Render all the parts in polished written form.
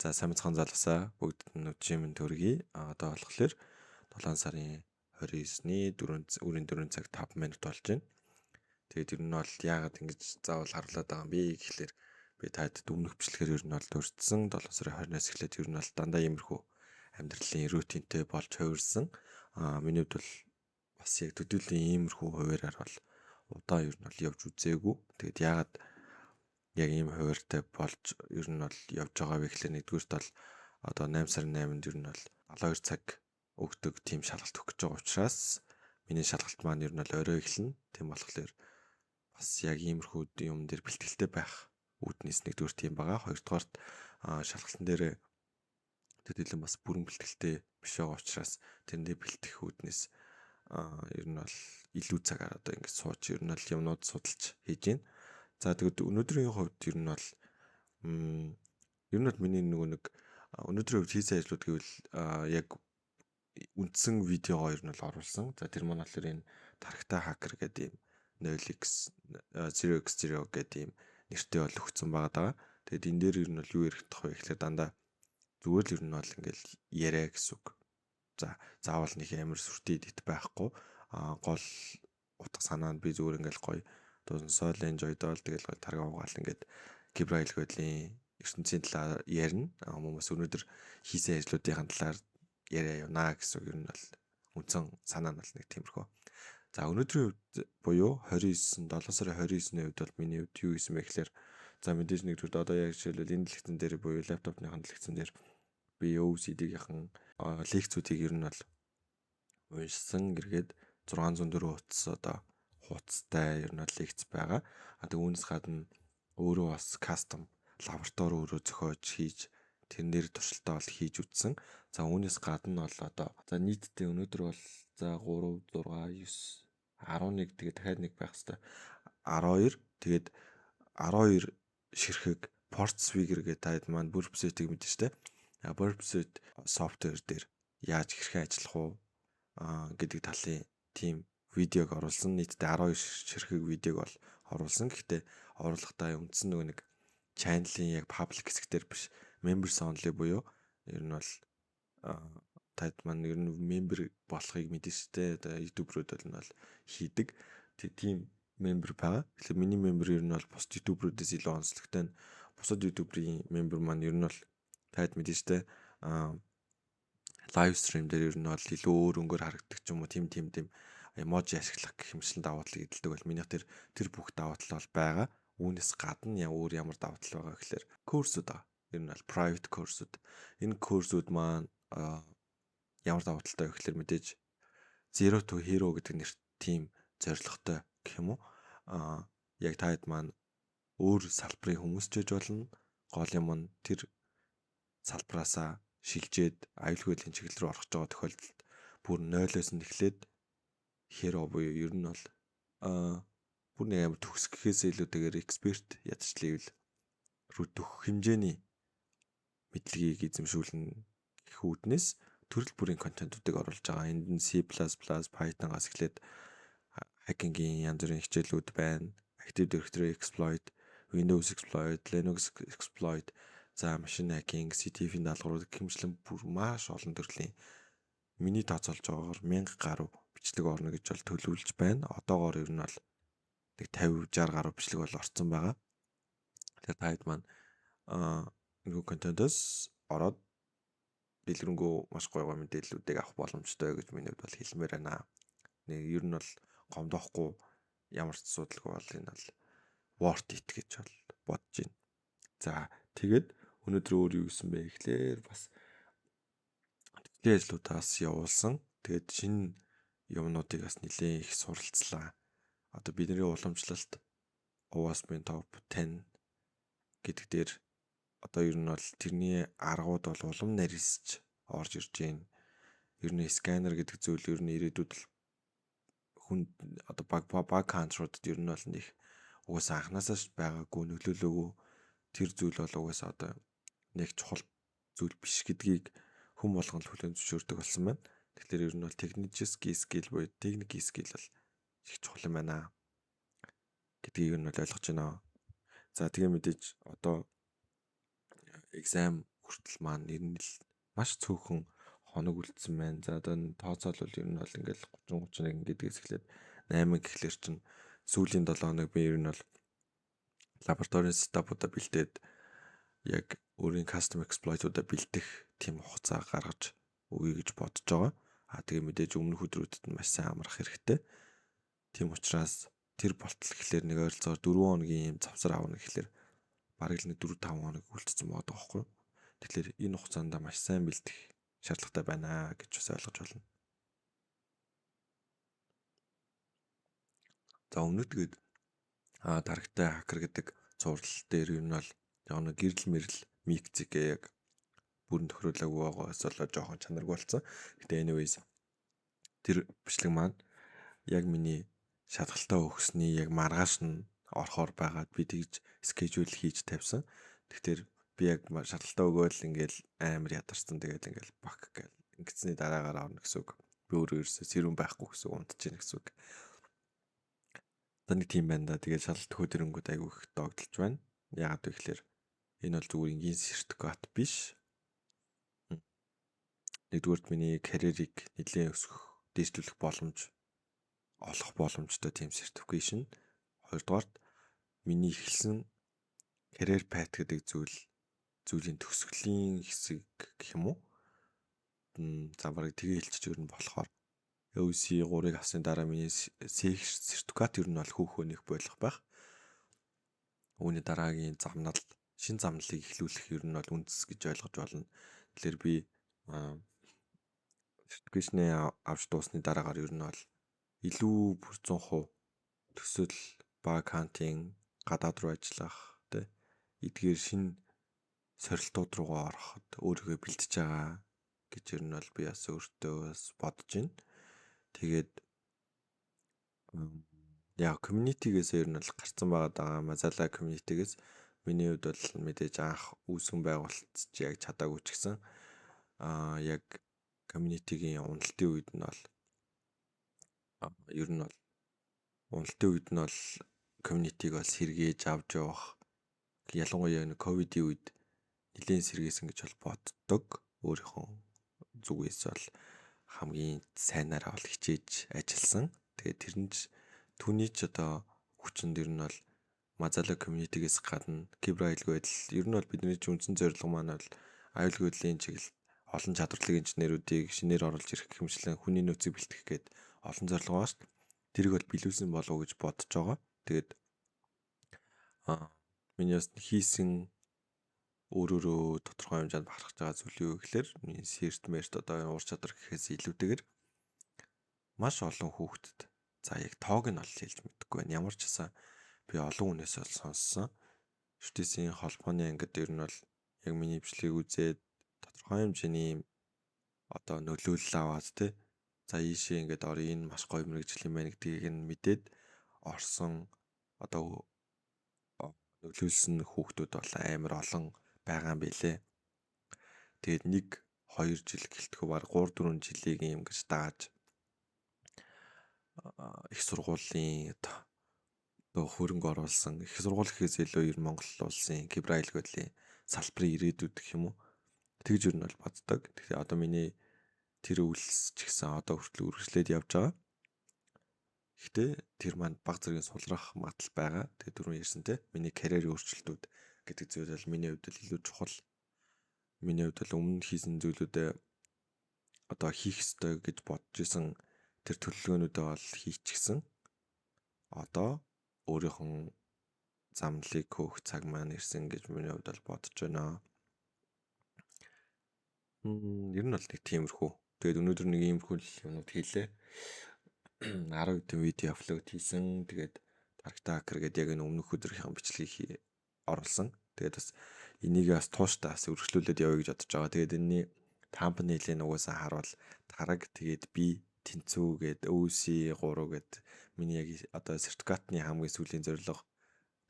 За сайн мэцхан залгасаа бүгд нүчим төргий. Одоо болохоор 7 сарын 29-ний 4 цаг 5 минут болж байна. Тэгээд ер нь бол яагаад ингэж заавал харлаад байгаа юм бэ гэхлээр би таад дүмнэх бичлэгээр ер нь бол дурдсан 7 сарын 20-наас эхлээд ер нь бол дандаа иймэрхүү амьдралын рутинтэй болж хувирсан. Миний хувьд бол бас яг төдийлөн иймэрхүү хуваараар бол удаа ер нь бол явж үзээгүй. Тэгээд яагаад яг ийм хуваартай болж ер нь бол явж байгаа вэ гэхлээр нэгдүгürt бол одоо 8 сарын 8-нд ер нь бол 72 цаг өгдөг тийм шалгалт өгч байгаа учраас миний шалгалт маань ер нь бол орой эхэлнэ. Тийм болохоор бас яг иймэрхүү юм дээр бэлтгэлтэй байх үүднээс нэгдүгээр тийм байгаа. Хоёрдугаарт шалгалтын дээр төдийлөн бас бүрэн бэлтгэлтэй биш байгаа учраас тэрэндээ бэлтгэх үүднээс ер нь бол илүү цагаар одоо ингэж сууж ер нь бол юмнууд судалж хийж байна. За тэгвэл өнөөдрийн хувьд ер нь бол миний нэг өнөөдрийн хувьд хийсэн ажлууд гэвэл яг үндсэн видеогоо ер нь бол оруулсан. За тэр маань болохоор энэ тархитай хакер гэдэг юм 0x 0x0 гэдэг юм нэртэй бол өгсөн байгаа даа. Тэгэд энэ дээр ер нь бол юу ярих тах вэ гэхлээр дандаа зүгээр л ер нь бол ингээл яриа гэсэн үг. За заавал нэг амар сүртэй эдит байхгүй. Гол утга санаа нь би зүгээр ингээл гоё дуусан enjoy доол тэгэл гоё тарга угаал ингээд Гибраил голийн ертөнцийн талаар ярина. Хүмүүс өнөөдөр хийсэн ажлуудын талаар яриа явна гэсэн үг ер нь бол үндсэн санаа нь бол нэг тиймэрхүү. За өнөөдрийн үед буюу 29 7 сарын 29-ний үед бол миний хувьд юу хийсэн бэ гэхээр за мэдээж нэгдүгээр одоо яг жишээлбэл энэ дэлгэцэн дээр буюу лаптопныхан дэлгэцэн дээр би OCD-гийнхэн лекцүүдийг ер нь бол уншсан. Гэргээд 604 утас одоо хуудастай ер нь бол лекц байгаа. Үүнээс гадна өөрөө бас кастом лаборатори өөрөө зохиож хийж тэрэн дээр туршилтаа бол хийж үтсэн. За үүнээс гадна бол одоо за нийтдээ өнөөдөр бол за 3 6 9 11 тэгээд дахиад нэг байх хэвээр 12 тэгээд 12 ширхэг Portswigger гэдэг таад маань Burbsuit-ийг мэдэн штэ. Burbsuit софтвер дээр яаж хэрхэн ажиллах уу гэдэг талын тим видеог оруулсан. Нийтдээ 12 ширхэг видеог бол оруулсан. Гэхдээ оруулахдаа үндсэн нэг channel-ийн яг public хэсгээр биш members only буюу ер нь бол таад маань ер нь member болохыг мэдэн штэ. Одоо YouTube-рууд бол хийдэг. Тийм member байгаа. Тэгэхээр миний member ер нь бол бус YouTube-руудаас илүү онцлогтой нь бусад YouTube-ийн member маань ер нь бол таад мэдэн штэ. Live stream дээр ер нь бол илүү өөр өнгөөр харагддаг ч юм уу тийм эможи ашиглах гэх юмшил давуу тал эдэлдэг бол минийх тэр бүх давуу тал бол байгаа. Үүнээс гадна өөр ямар давуу тал байгаа гэхээр курсууд байгаа. Ер нь бол private курсууд. Энэ курсууд маань ямар давуу талтай вэ гэхээр мэдээж Zero to Hero гэдэг нэр тийм зорилготой гэх юм уу. Яг таад маань өөр салбарын хүмүүс ч гэж болно. Гол юм нь тэр салбараасаа шилжээд аюулгүйлийн чиглэл рүү орох гэж байгаа тохиолдолд бүр 0-оос нь эхлээд hero буюу ер нь бол бүр нэг амар төгсгөхээс илүүтэйгээр эксперт ядчлал рүү төх хэмжээний мэдлэгийг эзэмшүүлнэ гэх үүднээс төрөл бүрийн контентуудыг оруулж байгаа. Энд нь C++, Python-аас эхлээд хакингийн янз бүрийн хичээлүүд байна. Active Directory exploit, Windows exploit, Linux exploit, за машин хакинг, CTF-ийн даалгаврууд гэмшлэн бүр маш олон төрлийн миний тооцоолж байгаагаар 1000 гаруй бичлэг орно гэж бол төлөвлөж байна. Одоогоор ер нь бол нэг 50-60 гаруй бичлэг бол орцсон байгаа. Тэгэхээр таад маань нөгөө контентоос ороод дэлгэрэнгүй маш гоё мэдээллүүдийг авах боломжтой гэж миний хувьд бол хэлмээр байна. Нэг ер нь бол гомдоохгүй ямар ч асуудалгүй бол энэ бол worth it гэж бол бодож байна. За тэгээд өнөөдөр өөр юу гэсэн бэ гэхлээр бас төслийн ажлуудаас явуулсан. Тэгээд шинэ юмнуудыг бас нэлээд их суралцлаа. Одоо бидний уламжлалт OWASP-ийн топ 10 гэдэг дээр одоо ер нь бол тэрний аргууд бол улам нарийсч орж ирж байна. Ер нь сканер гэдэг зүйл ер нь ирээдүйд хүн одоо баг хантруудад ер нь бол нэг угаасаа анханасаа байгаагүй нөлөөлөөгүй тэр зүйл бол угаасаа одоо нэг чухал зүйл биш гэдгийг хүн болгон л хүлээн зөвшөөрдөг болсон байна. Тэгэхээр ер нь бол технический скил буюу техникийн скил бол их чухал юм байна гэдгийг ер нь ойлгож байна. За тэгээ мэдээж одоо exam хүртэл маань ер нь л маш цөөхөн хоног үлдсэн байна. За одоо тооцоолол ер нь бол ингээл 30 31 гэдгээс эхлээд 8 гэхлээр чинь сүүлийн 7 хоног би ер нь бол лабораторийн сетапуудаа бэлдээд яг өөрийн custom exploit-уудаа бэлдэх тийм хугацаа гаргаж өгье гэж бодож байгаа. Тэгээ мэдээж өмнөх өдрүүдэд нь маш сайн амрах хэрэгтэй. Тийм учраас тэр болтол гэхлээр нэг ойролцоогоор 4 хоногийн юм завсар авна гэхлээр бараг л нэг 4 5 хоног үлдсэн байгаа байхгүй. Тэгэхээр энэ хугацаанд маш сайн бэлдэх шаардлагатай байна гэж бас ойлгож байна. За өмнө нь тэгээд дарагтай хакер гэдэг цуврал дээр юу нь бол яг нэг гэрэл мэрэл микцэг яг бүрэн тохируулаагүй байгаас болоо жоохон чанаргүй болсон. Гэтэ anyways тэр бичлэг маань яг миний шалгалтаа өгсөний яг маргааш нь орохоор байгаад би тэгж schedule хийж тавьсан. Тэгэхээр би яг шалгалтаа өгөөл ингээл амар ядарсан. Тэгээд ингээл бак гэл ингэсний дараагаар орно гэсэн үг. Би өөрөө ерөөсөө сэрүүн байхгүй гэсэн унтж яах гэсэн үг. Таны тийм байна да. Тэгээд шалгалт хөдөрөнгүүд айгүй их догдолж байна. Яагаад вэ гэхээр энэ бол зүгээр энгийн сертификат биш. Нэгдүгээрт миний карьерийг нэлээд өсгөх, дэвшлүүлэх боломж олох боломжтой тийм сертификашн. Хоёрдугаарт миний эхэлсэн career path гэдэг зүйлийн төгсгөлийн хэсэг гэх юм уу? За барыг тгээ хэлчих өөр нь болохоор OC 3-ыг авсны дараа миний сертификат ер нь бол хөөхөнийх болох байх. Үүний дараагийн замнал шин замналыг эхлүүлэх ер нь бол үндэс гэж ойлгож байна. Тэгэхээр би сертификашны авч дуусны дараагаар ер нь бол илүү бүр 100% төсөл, баг хантинг, гадаад руу ажиллах, тэ эдгээр шин сорилтууд руугаа ороход өөрийгөө бэлтэж байгаа гэж ер нь бол би бас өөртөө бас бодож байна. Тэгээд яг community-гээс ер нь бол гарцсан байгаа Mozilla community-гээс миний хувьд бол мэдээж анх үүсгэн байгуулалт яг чадаагүй ч гэсэн яг community-гийн уналтын үед нь бол ер нь бол уналтын үед нь бол community-г бол сэргээж авч явах ялангуяа энэ ковидын үед нэлээд сэргээсэн гэж бол боддог. Өөрийнхөө зүгээс бол хамгийн сайнаараа бол хичээж ажилласан. Тэгээд тэр нь түүний ч одоо хүчинд ер нь бол Mozilla community-гээс гадна кибер аюулгүй байдал ер нь бол бидний үндсэн зорилго маань бол аюулгүй байдлын чиглэлд олон чадварлаг инженеруудыг шинээр оруулж ирэх хэмжлэн хүний нөөцийг бэлтгэх гээд олон зорилго байгаа шүү дээ. Тэрийг бол билүүсэн болов уу гэж бодож байгаа. Тэгээд миний бас хийсэн өөрөөрөө тодорхой хэмжээнд бахархаж байгаа зүйл юу гэхээр миний сэрт мэрт одоо ур чадвар гэхээс илүүтэйгээр маш олон хүүхдэд за яг тоог нь ол хэлж мэдэхгүй байна. Ямар ч гэсэн би олон хүнээс бол сонссон. Шүтээсийн холбооны ангид ер нь бол яг миний бичлэгийг үзээд тодорхой хэмжээний одоо нөлөөлөл аваад те за ийшээ ингээд орё энэ маш гоё мэрэгжил юм байна гэдгийг нь мэдээд орсон одоо нөлөөлсөн хүүхдүүд бол амар олон байгаа юм билэ. Тэгээд 1-2 жил гэлтгүү баг 3-4 жилийн юм гэж дааж их сургуулийн одоо хөрөнгө оруулсан их сургууль гэхээс илүү ер Монгол улсын кибер аюулгүй байдлын салбарын ирээдүйд гэх юм уу тэгж ер нь бол боддог. Тэгэхээр одоо миний тэр үйлс ч гэсэн одоо хүртэл үргэлжлээд явж байгаа. Гэхдээ тэр манд баг зэргийн сулрах магадлал байгаа. Тэгээд түрүүн ярьсан те миний карьерийн өөрчлөлтүүд гэдэг зүйл бол миний хувьд илүү чухал. Миний хувьд бол өмнө хийсэн зүйлүүдээ одоо хийх ёстой гэж бодож исэн тэр төлөвлөгөөнүүдээ бол хийчихсэн. Одоо өөрийнхөө замналыг хөөх цаг маань ирсэн гэж миний хувьд бол бодож байна. Ер нь бол нэг тиймэрхүү. Тэгээд өнөөдөр нэг иймэрхүү юмуд хийлээ. 10 хэдэн видео аплод хийсэн. Тэгээд дарагтай хакер гэдэг яг энэ өмнөх өдрийнхээ бичлэгийг оруулсан. Тэгээд бас энийг бас тууштай бас үргэлжлүүлээд явъя гэж бодож байгаа. Тэгээд энэний thumbnail-ийг угаасаа харуул тараг тэгээд би тэнцүү гээд OC 3 гээд миний яг одоо сертификатны хамгийн сүүлийн зорилго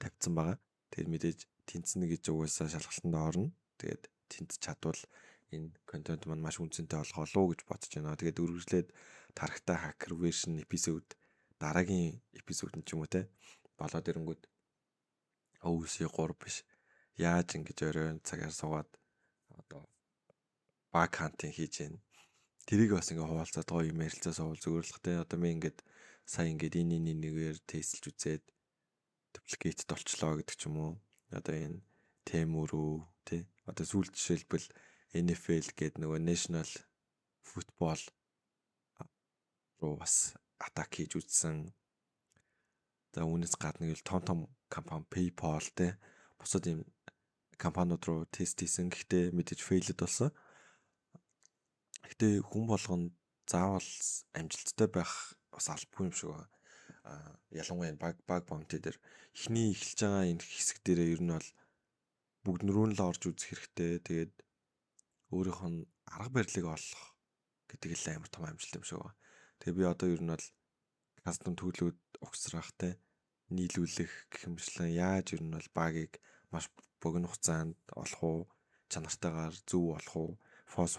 тавьсан байгаа. Тэгээд мэдээж тэнцэнэ гэж угаасаа шалгалтанд орно. Тэгээд тэнцэж чадвал энэ контент маань маш үнцэнтэй болгоо лу гэж бодож байна. Тэгээд үргэлжлээд тарагтай хакер вершн эпизод дараагийн эпизод нь ч юм уу те болоод ирэнгүүт OC 3 биш. Яаж ингэж оройн цагаар суугаад одоо баг хантинг хийж байна. Тэрийг бас ингээ хуваалцаад гоё юм ярилцаа суул зөвөрлөх те. Одоо би ингээд сая ингээд энэ нэгээр тестэлж үзээд дупликейтэд олчлоо гэдэг ч юм уу. Одоо энэ Тэмүрүү тий. Одоо сүүл жишээлбэл NFL гэдэг нөгөө National Football руу бас атак хийж үзсэн. За үүнээс гадна гэвэл том компани PayPal те бусад юм компаниуд руу тест хийсэн. Гэхдээ мэдээж фейлд болсон. Гэхдээ хүн болгонд заавал амжилттай байх бас албагүй юм шиг байна. Ялангуяа баг бомти дээр эхний эхэлж байгаа энэ хэсэг дээрээ ер нь бол бүгд нөрөө л орж үзэх хэрэгтэй. Тэгээд өөрийнх нь арга барилыг олох гэдэг л амар том амжилт юм шиг байна. Тэгээ би одоо ер нь бол кастом төлөвлөд угсрахтай нийлүүлэх гэх юмшлан яаж ер нь бол багийг маш богино хугацаанд олох уу, чанартайгаар зөв олох уу, фос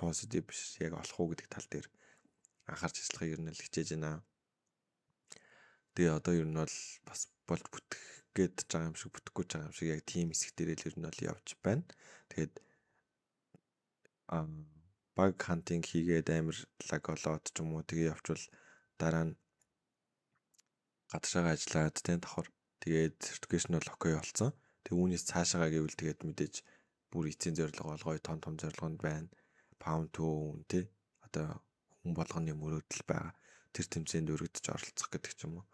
биш яг олох уу гэдэг тал дээр анхаарч ажиллахыг ер нь л хичээж байна. Тэгээ одоо ер нь бол бас болж бүтэх гээд байгаа юм шиг бүтэхгүй байгаа юм шиг яг тийм хэсэг дээр л ер нь бол явж байна. Тэгээд баг хантинг хийгээд амар лаг олоод ч юм уу тэгээ явчвал дараа нь гадшаага ажиллаад тэн давхар тэгээд сертификейшн бол окей болсон. Тэг үүнээс цаашаагаа гэвэл тэгээд мэдээж бүр эцсийн зорилго бол гоё том зорилгонд байна. Pound to тий одоо хүн болгоны мөрөөдөл байгаа. Тэр тэмцээнд өргөдөж оролцох гэдэг ч юм уу.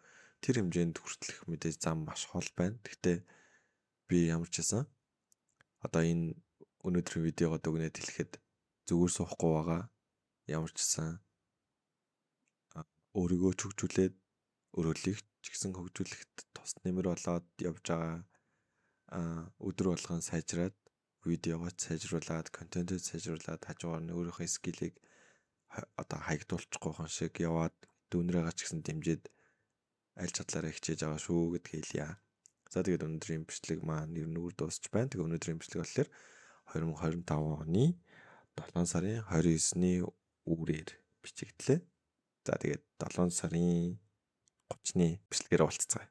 Тэр хэмжээнд хүртэлх мэдээж зам маш хол байна. Гэхдээ би ямар ч байсан одоо энэ өнөөдрийн видеогоо дүгнээд хэлэхэд зүгээр суухгүй байгаа. Ямар ч байсан өөрийгөө ч хөгжүүлээд өрөөлийг ч гэсэн хөгжүүлэхэд тус нэмэр болоод явж байгаа. Өдөр болгон сайжраад видеогоо сайжруулад, контентоо сайжруулад хажуугаар нь өөрийнхөө скиллийг одоо хаягдуулчихгүй хон шиг яваад дүүнрээгаа ч гэсэн дэмжиж аль чадлаараа хичээж байгаа шүү гэдгийг хэлье. За тэгээд өнөөдрийн бичлэг маань ер нь үр дуусч байна. Тэгээд өнөөдрийн бичлэг болохоор 2025 оны 7 сарын 29-ний үүрээр бичигдлээ. За тэгээд 7 сарын 30-ны бичлэгээр уулзцгаая.